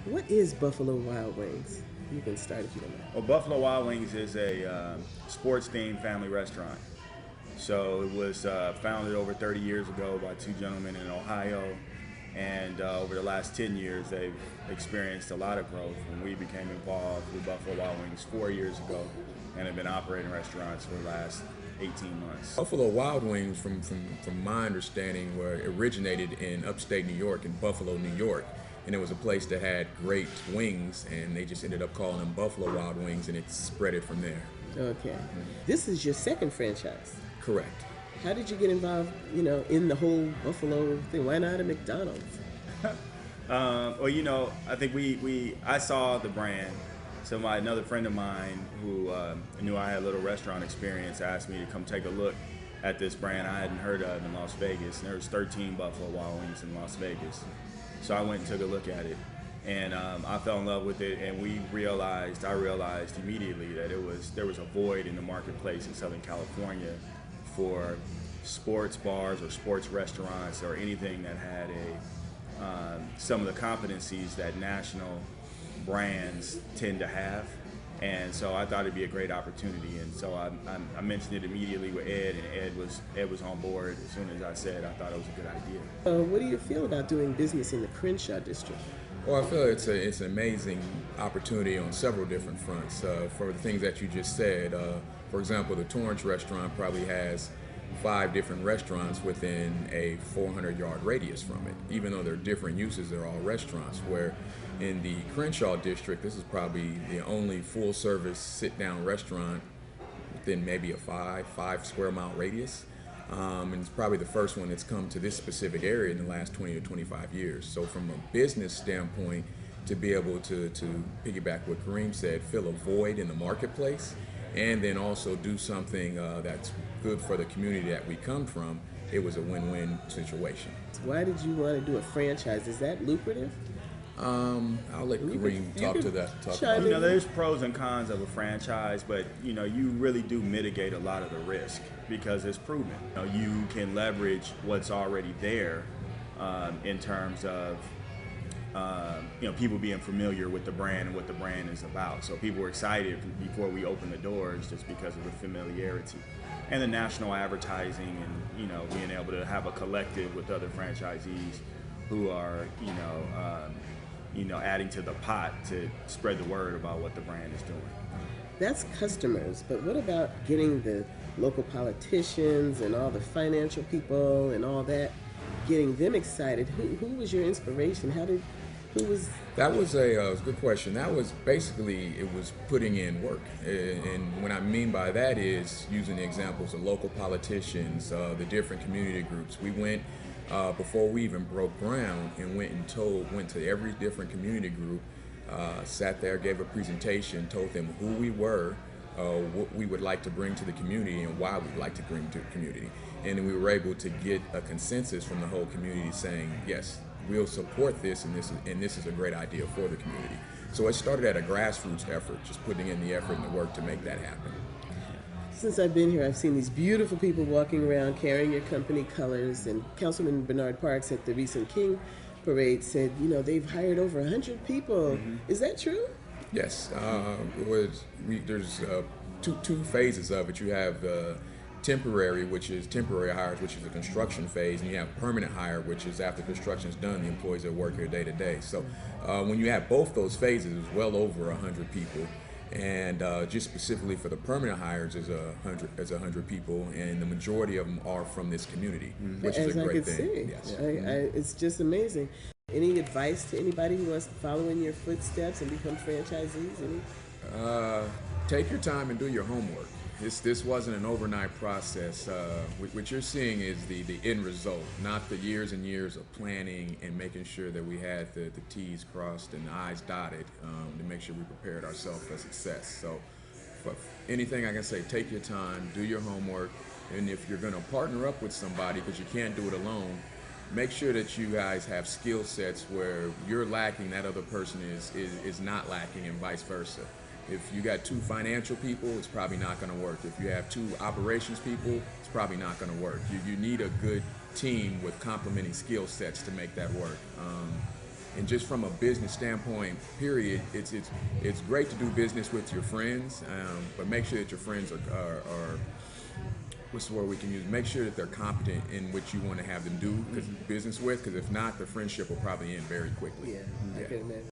What is Buffalo Wild Wings? You can start if you don't mind. Well, Buffalo Wild Wings is a sports-themed family restaurant. So it was founded over 30 years ago by two gentlemen in Ohio, and over the last 10 years, they've experienced a lot of growth. When we became involved with Buffalo Wild Wings 4 years ago, and have been operating restaurants for the last 18 months. Buffalo Wild Wings, from my understanding, were originated in upstate New York, in Buffalo, New York. And it was a place that had great wings, and they just ended up calling them Buffalo Wild Wings, and it spread it from there. Okay. This is your second franchise. Correct. How did you get involved, in the whole Buffalo thing? Why not a McDonald's? Well, I think I saw the brand. So another friend of mine who knew I had a little restaurant experience asked me to come take a look at this brand I hadn't heard of in Las Vegas. And there was 13 Buffalo Wild Wings in Las Vegas. So I went and took a look at it, and I fell in love with it. And I realized immediately that there was a void in the marketplace in Southern California for sports bars or sports restaurants or anything that had some of the competencies that national brands tend to have. And so I thought it'd be a great opportunity, and so I mentioned it immediately with Ed, and Ed was on board as soon as I said I thought it was a good idea. What do you feel about doing business in the Crenshaw district? Well, I feel it's an amazing opportunity on several different fronts. For the things that you just said, for example, the Torrance restaurant probably has 5 different restaurants within a 400-yard radius from it. Even though they're different uses, they're all restaurants. Where in the Crenshaw district, this is probably the only full-service sit-down restaurant within maybe a 5 square mile radius. And it's probably the first one that's come to this specific area in the last 20 to 25 years. So from a business standpoint, to be able to piggyback what Kareem said, fill a void in the marketplace, and then also do something that's good for the community that we come from, it was a win-win situation. Why did you want to do a franchise? Is that lucrative? I'll let Kareem talk to that. There's pros and cons of a franchise, but you really do mitigate a lot of the risk because it's proven. You can leverage what's already there in terms of people being familiar with the brand and what the brand is about. So people were excited before we opened the doors just because of the familiarity and the national advertising, and being able to have a collective with other franchisees who are adding to the pot to spread the word about what the brand is doing. That's customers, but what about getting the local politicians and all the financial people and all that, getting them excited? Who was your inspiration? That was a good question. That was basically, it was putting in work. And what I mean by that is using the examples of local politicians, the different community groups. We went, before we even broke ground, and went to every different community group, sat there, gave a presentation, told them who we were, what we would like to bring to the community, and why we'd like to bring to the community. And then we were able to get a consensus from the whole community saying, yes, we'll support this, and this is a great idea for the community. So it started at a grassroots effort, just putting in the effort and the work to make that happen. Since I've been here, I've seen these beautiful people walking around carrying your company colors, and Councilman Bernard Parks at the recent King Parade said, they've hired over 100 people. Mm-hmm. Is that true? Yes. There's two phases of it. You have temporary, which is temporary hires, which is the construction phase, and you have permanent hire, which is after construction is done, the employees that work here day to day. So when you have both those phases, it's well over 100 people. And just specifically for the permanent hires is 100 people, and the majority of them are from this community, which is a great thing. See. Yes. It's just amazing. Any advice to anybody who wants to follow in your footsteps and become franchisees? Take your time and do your homework. This wasn't an overnight process. What you're seeing is the end result, not the years and years of planning and making sure that we had the T's crossed and the I's dotted to make sure we prepared ourselves for success. So for anything I can say, take your time, do your homework, and if you're going to partner up with somebody, because you can't do it alone, make sure that you guys have skill sets where you're lacking, that other person is not lacking, and vice versa. If you got 2 financial people, it's probably not going to work. If you have 2 operations people, it's probably not going to work. You need a good team with complementing skill sets to make that work. And just from a business standpoint, period, it's great to do business with your friends, but make sure that your friends are what's the word we can use? Make sure that they're competent in what you want to have them do business with, because if not, the friendship will probably end very quickly. Yeah, I can imagine.